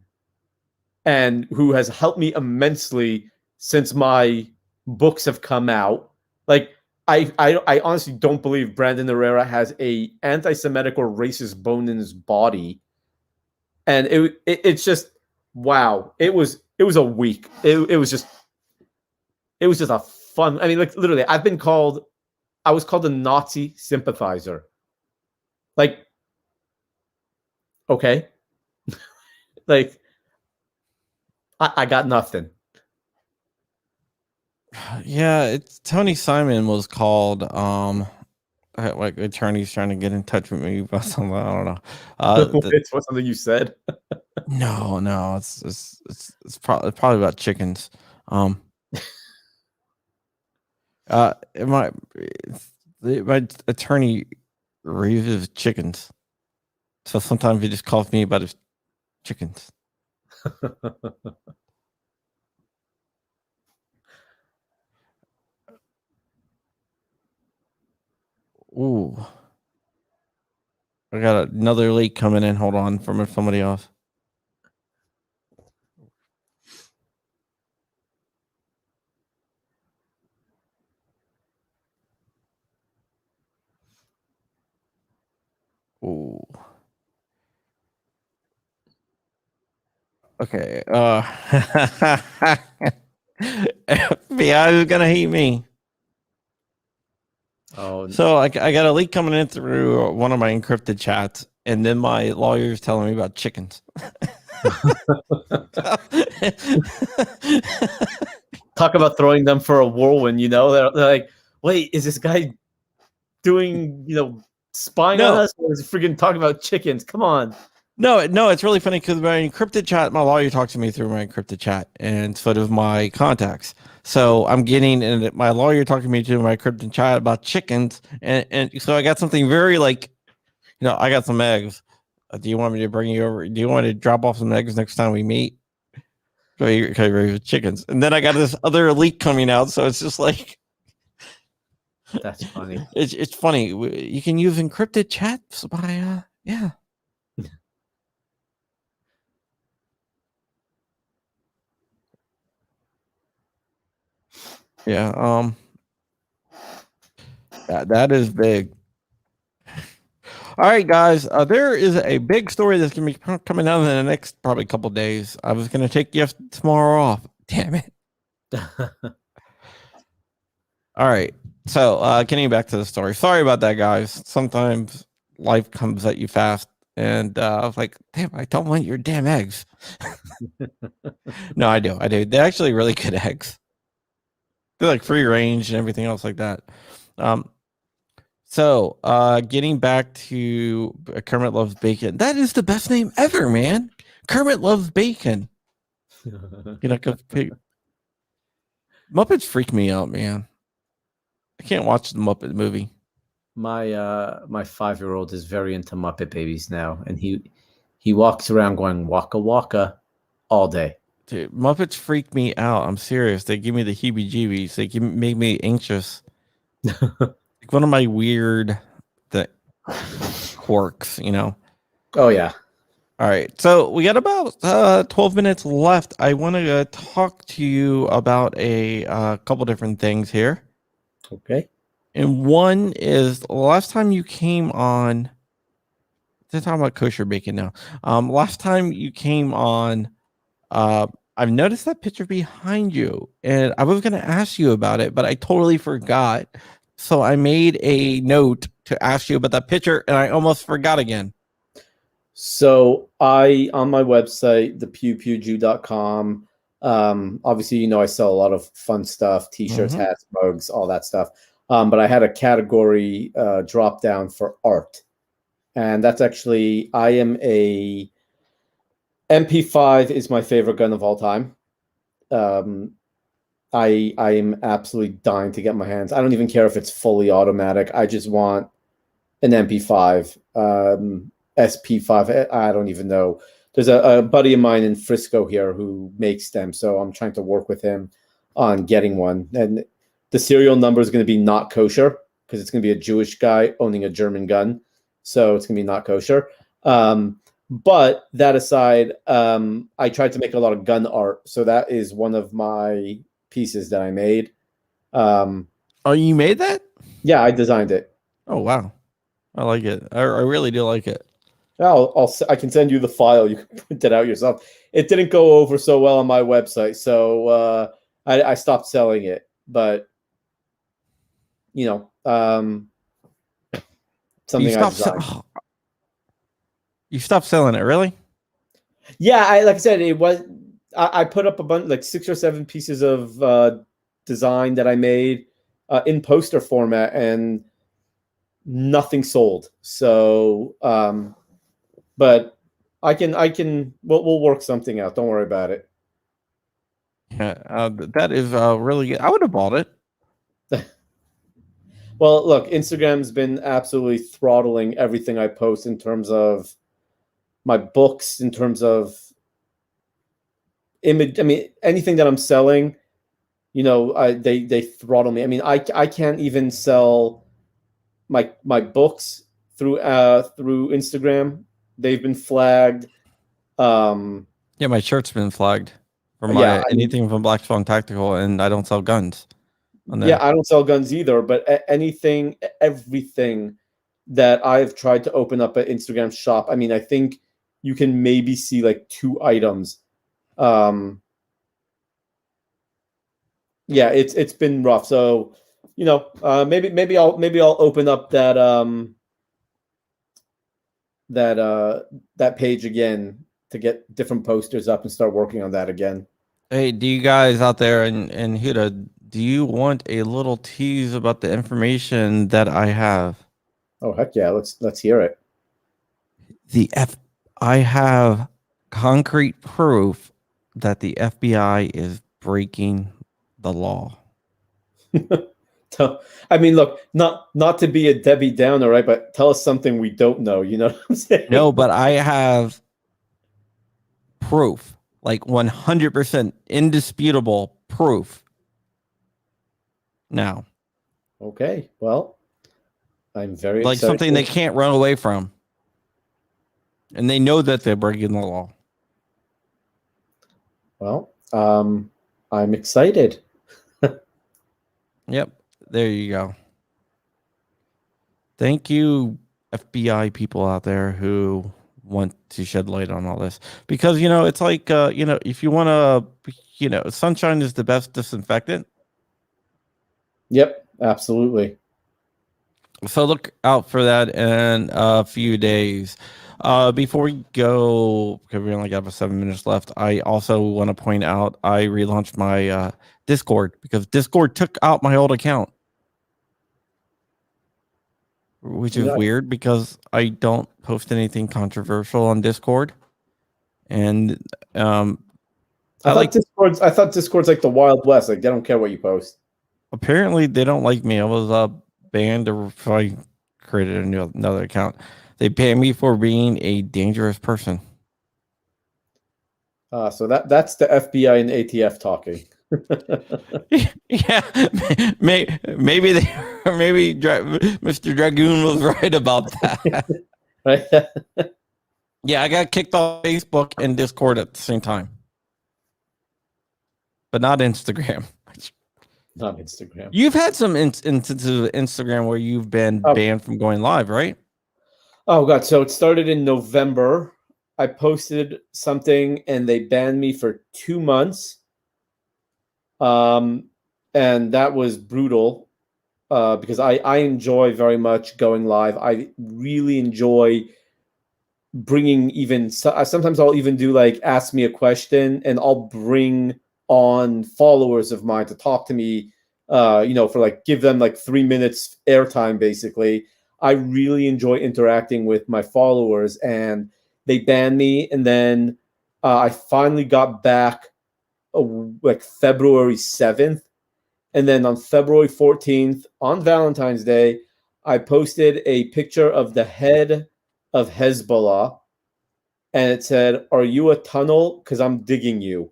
and who has helped me immensely since my books have come out. Like, I honestly don't believe Brandon Herrera has a anti-Semitic or racist bone in his body. And it's just, wow. It was a week. It was just a fun. I mean, like, literally, I was called a Nazi sympathizer. Like, okay. Like, I got nothing. Yeah, it's Tony Simon was called. Like attorneys trying to get in touch with me about something. I don't know. It's something you said. No, it's probably about chickens. My attorney raises chickens, so sometimes he just calls me about his chickens. Ooh, I got another leak coming in. Hold on, from somebody else. Ooh. Okay. FBI is gonna hate me. Oh, So I got a leak coming in through one of my encrypted chats, and then my lawyer's telling me about chickens. talk about throwing them for a whirlwind. They're like, wait, is this guy doing spying on us, or is he freaking talking about chickens? Come on. No, it's really funny because my encrypted chat, my lawyer talks to me through my encrypted chat and sort of my contacts. So I'm getting, and my lawyer talking to me through my encrypted chat about chickens, and so I got something very I got some eggs. Do you want me to bring you over? Do you want to drop off some eggs next time we meet? Okay, raise chickens, and then I got this other leak coming out, so it's just like. That's funny. It's funny. You can use encrypted chats by yeah. Yeah, that is big. All right, guys. There is a big story that's gonna be coming out in the next probably couple days. I was gonna take tomorrow off. Damn it. All right. So getting back to the story. Sorry about that, guys. Sometimes life comes at you fast. And I was like, damn, I don't want your damn eggs. No, I do. They're actually really good eggs. They're like free range and everything else like that. So getting back to Kermit Loves Bacon. That is the best name ever, man. Kermit Loves Bacon. Muppets freak me out, man. I can't watch the Muppet movie. My 5-year-old is very into Muppet Babies now, and he walks around going waka waka all day. Dude, Muppets freak me out. I'm serious. They give me the heebie-jeebies. They make me anxious. Like one of my weird quirks, Oh yeah. All right. So we got about 12 minutes left. I want to talk to you about a couple different things here. Okay. And one is the last time you came on. They're talking about kosher bacon now. Last time you came on, I've noticed that picture behind you, and I was going to ask you about it, but I totally forgot. So I made a note to ask you about that picture, and I almost forgot again. So on my website, thepewpewjew.com, obviously, I sell a lot of fun stuff, t-shirts, hats, mugs, all that stuff. But I had a category drop down for art. And that's actually, MP5 is my favorite gun of all time. I am absolutely dying to get my hands. I don't even care if it's fully automatic. I just want an MP5, SP5. I don't even know. There's a buddy of mine in Frisco here who makes them, so I'm trying to work with him on getting one. And the serial number is going to be not kosher because it's going to be a Jewish guy owning a German gun, so it's going to be not kosher. But that aside, I tried to make a lot of gun art, so that is one of my pieces that I made. Oh, you made that? Yeah, I designed it. Oh, wow. I like it. I really do like it. I can send you the file. You can print it out yourself. It didn't go over so well on my website, so I stopped selling it. But you know, something I designed. You stopped selling it, really? Yeah, like I said, it was. I put up a bunch, like 6 or 7 pieces of design that I made in poster format, and nothing sold. So, but we'll work something out. Don't worry about it. Yeah, that is really good. I would have bought it. Well, look, Instagram's been absolutely throttling everything I post in terms of my books, in terms of image. I mean, anything that I'm selling, they throttle me. I mean, I can't even sell my books through Instagram. They've been flagged. Yeah, my shirt's been flagged for anything from Black Swan Tactical, and I don't sell guns. Yeah, I don't sell guns either, but everything that I've tried to open up an Instagram shop. I mean, I think you can maybe see like 2 items. Yeah, it's been rough. So, maybe I'll open up that that page again to get different posters up and start working on that again. Hey, do you guys out there in Huda, do you want a little tease about the information that I have? Oh, heck yeah, let's hear it. I have concrete proof that the FBI is breaking the law. I mean, look, not to be a Debbie Downer, right? But tell us something we don't know. You know what I'm saying? No, but I have proof, like 100% indisputable proof. Now, okay, well, I'm very like excited. something they can't run away from, and they know that they're breaking the law. Well, I'm excited. Yep, there you go. Thank you, FBI people out there who want to shed light on all this, because it's like if you want to, sunshine is the best disinfectant. Yep, absolutely. So look out for that in a few days. Before we go, because we only got 7 minutes left, I also want to point out I relaunched my Discord, because Discord took out my old account, which is weird because I don't post anything controversial on Discord. And I thought Discord's like the Wild West. Like, they don't care what you post. Apparently, they don't like me. I was banned if I created another account. They banned me for being a dangerous person. So that's the FBI and ATF talking. Yeah, maybe Mr. Dragoon was right about that. Right? Yeah, I got kicked off Facebook and Discord at the same time, but not Instagram. Not Instagram. You've had some instances of Instagram where you've been banned from going live, right? Oh God! So it started in November. I posted something and they banned me for 2 months. And that was brutal because I enjoy very much going live. I really enjoy bringing sometimes I'll even do like ask me a question, and I'll bring on followers of mine to talk to me, for like give them like 3 minutes airtime basically. I really enjoy interacting with my followers, and they banned me. And then I finally got back like February 7th. And then on February 14th, on Valentine's Day, I posted a picture of the head of Hezbollah. And it said, "Are you a tunnel? Because I'm digging you."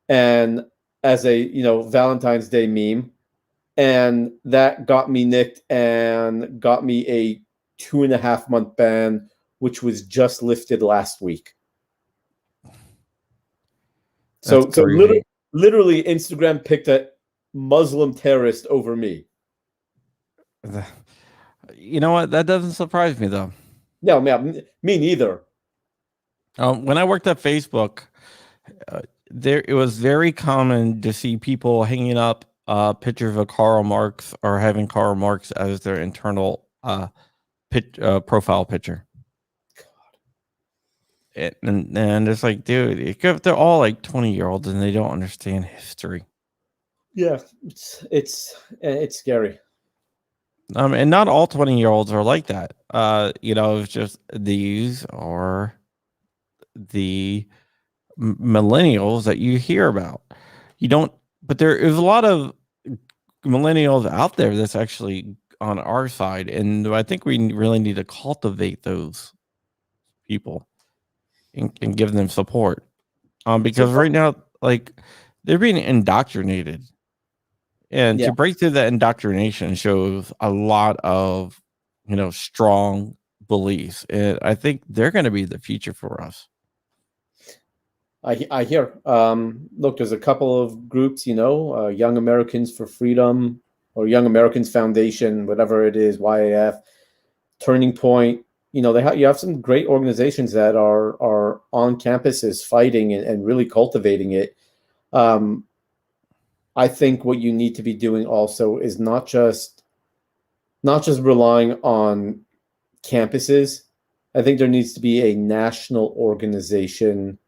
And as a, Valentine's Day meme. and that got me nicked and got me a 2.5 month ban, which was just lifted last week. So literally, Instagram picked a Muslim terrorist over me. You know what? That doesn't surprise me though. No, man, me neither. When I worked at Facebook, it was very common to see people hanging up pictures of Karl Marx or having Karl Marx as their internal profile picture. And it's like, dude, they're all like 20-year-olds and they don't understand history. Yeah, it's scary. And not all 20-year-olds are like that. It's just these are the millennials that you hear about. But there is a lot of millennials out there that's actually on our side, and I think we really need to cultivate those people and give them support. Because right now, like, they're being indoctrinated. And to break through that indoctrination shows a lot of, strong beliefs. And I think they're going to be the future for us. I hear. Look, there's a couple of groups, Young Americans for Freedom or Young Americans Foundation, whatever it is, YAF, Turning Point. You have some great organizations that are on campuses fighting and really cultivating it. I think what you need to be doing also is not just relying on campuses. I think there needs to be a national organization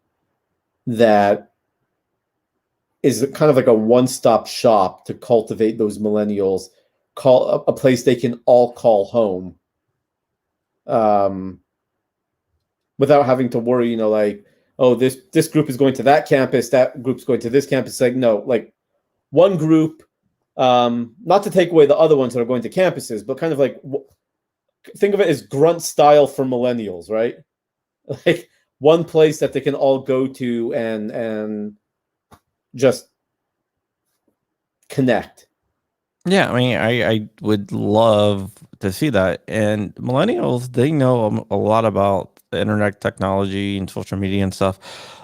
that is kind of like a one-stop shop to cultivate those millennials, call a place they can all call home, without having to worry, this group is going to that campus, that group's going to this campus. Like, no, like one group, not to take away the other ones that are going to campuses, but kind of like, think of it as grunt style for millennials, right? Like one place that they can all go to and just connect. Yeah, I mean, I would love to see that. And millennials, they know a lot about the internet technology and social media and stuff.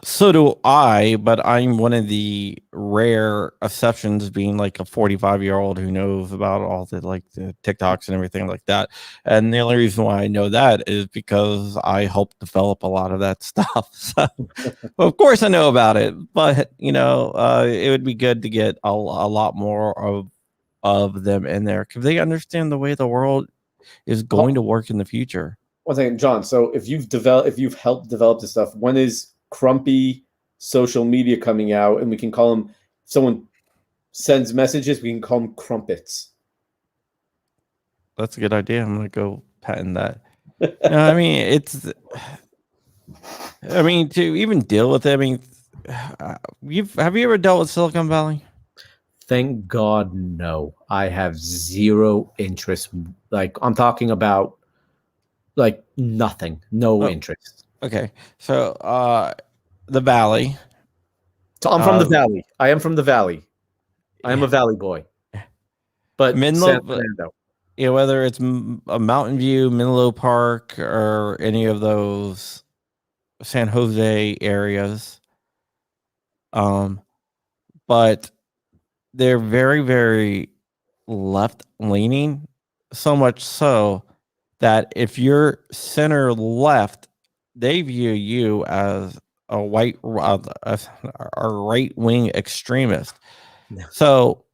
So do I, but I'm one of the rare exceptions, being like a 45-year-old who knows about all the the TikToks and everything like that. And the only reason why I know that is because I helped develop a lot of that stuff. So, of course I know about it, but it would be good to get a lot more of them in there because they understand the way the world is going to work in the future. One thing, John. So if you've helped develop this stuff, when is Crumpy social media coming out? And we can call them, if someone sends messages, we can call them crumpets. That's a good idea. I'm gonna go patent that. I mean, to even deal with it. I mean, have you ever dealt with Silicon Valley? Thank God, no. I have zero interest. Like, I'm talking about like nothing, no interest. Okay, so the Valley. So I'm from the Valley. I am from the Valley. I am a Valley boy. But Menlo, whether it's a Mountain View, Menlo Park, or any of those San Jose areas, but they're very, very left-leaning, so much so that if you're center left, they view you as a right-wing extremist. No. So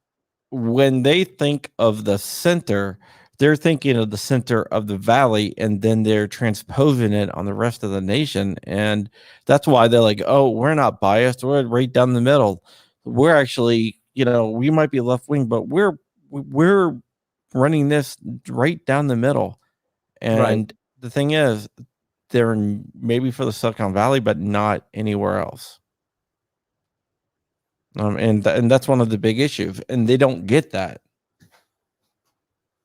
when they think of the center, they're thinking of the center of the Valley, and then they're transposing it on the rest of the nation. And that's why they're like, oh, we're not biased. We're right down the middle. We're actually, we might be left-wing, but we're running this right down the middle. And the thing is, they're maybe for the Silicon Valley, but not anywhere else. And that's one of the big issues, and they don't get that.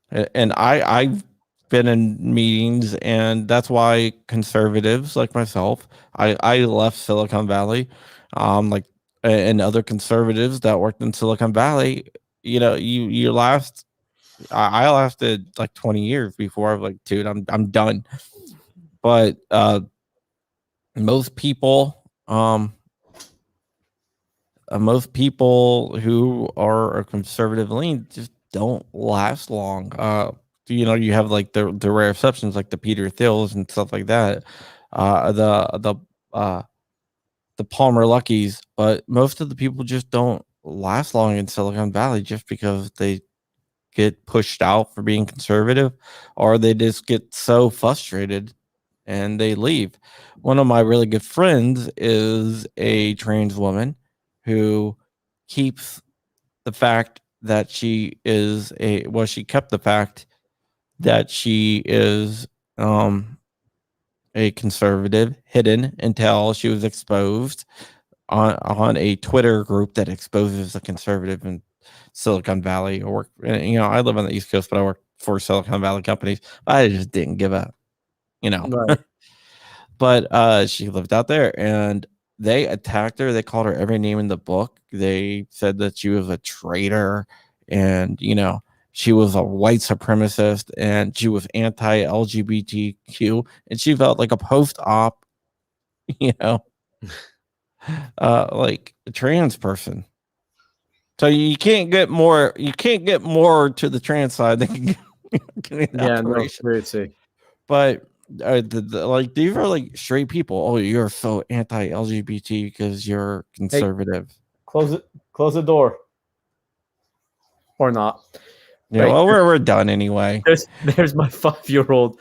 And I've been in meetings, and that's why conservatives like myself, I left Silicon Valley, and other conservatives that worked in Silicon Valley, you last. I lasted like 20 years before I was like, dude, I'm done. But most people who are a conservative lean just don't last long. You have like the rare exceptions like the Peter Thills and stuff like that, the Palmer Luckies, but most of the people just don't last long in Silicon Valley just because they get pushed out for being conservative, or they just get so frustrated and they leave. One of my really good friends is a trans woman who keeps the fact that she kept the fact that she is a conservative hidden until she was exposed on a Twitter group that exposes the conservative in Silicon Valley. I live on the East Coast, but I work for Silicon Valley companies. I just didn't give up, Right. But she lived out there and they attacked her. They called her every name in the book. They said that she was a traitor and, she was a white supremacist and she was anti-LGBTQ and she felt like a post-op, like a trans person. So you can't get more to the trans side than No, seriously. But these are like straight people. Oh, you're so anti-LGBT because you're conservative. Hey, close the door. Or not. Yeah, right. Well, we're done anyway. There's my 5-year-old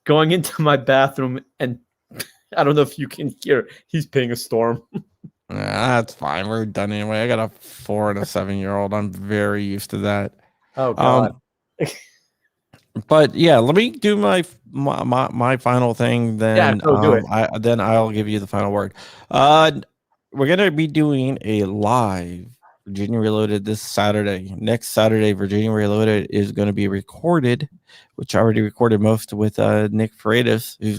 going into my bathroom, and I don't know if you can hear. He's peeing a storm. That's fine. We're done anyway. I got a 4 and a 7-year-old. I'm very used to that. Oh God. But yeah, let me do my final thing. Then do it. Then I'll give you the final word. We're gonna be doing a live Virginia Reloaded this Saturday. Next Saturday, Virginia Reloaded is going to be recorded, which I already recorded most with Nick Freitas, who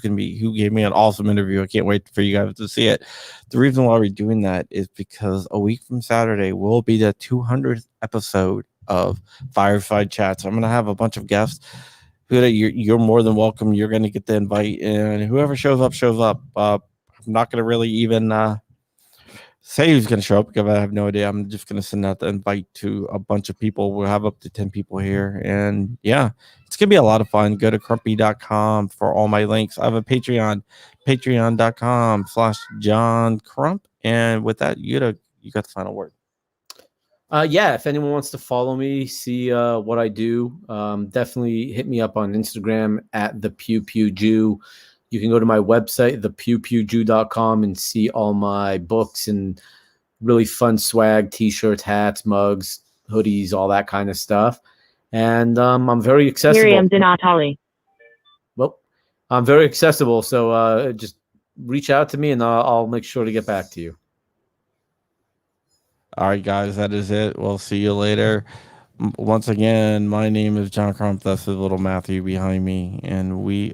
gave me an awesome interview. I can't wait for you guys to see it. The reason why we're doing that is because a week from Saturday will be the 200th episode of Fireside Chats. I'm going to have a bunch of guests. You're more than welcome. You're going to get the invite, and whoever shows up. I'm not going to really even say who's going to show up because I have no idea. I'm just going to send out the invite to a bunch of people. We'll have up to 10 people here. And yeah, it's going to be a lot of fun. Go to crumpy.com for all my links. I have a Patreon, patreon.com/John Crump. And with that, you got the final word. If anyone wants to follow me, see what I do, definitely hit me up on Instagram at the Pew Pew Jew. You can go to my website, thepewpewjew.com, and see all my books and really fun swag, t-shirts, hats, mugs, hoodies, all that kind of stuff. And I'm very accessible. Miriam Dinatali. Well, I'm very accessible, so just reach out to me, and I'll make sure to get back to you. All right, guys, that is it. We'll see you later. Once again, my name is John Crump. That's the little Matthew behind me, and we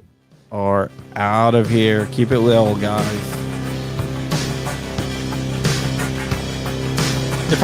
are out of here. Keep it real, guys.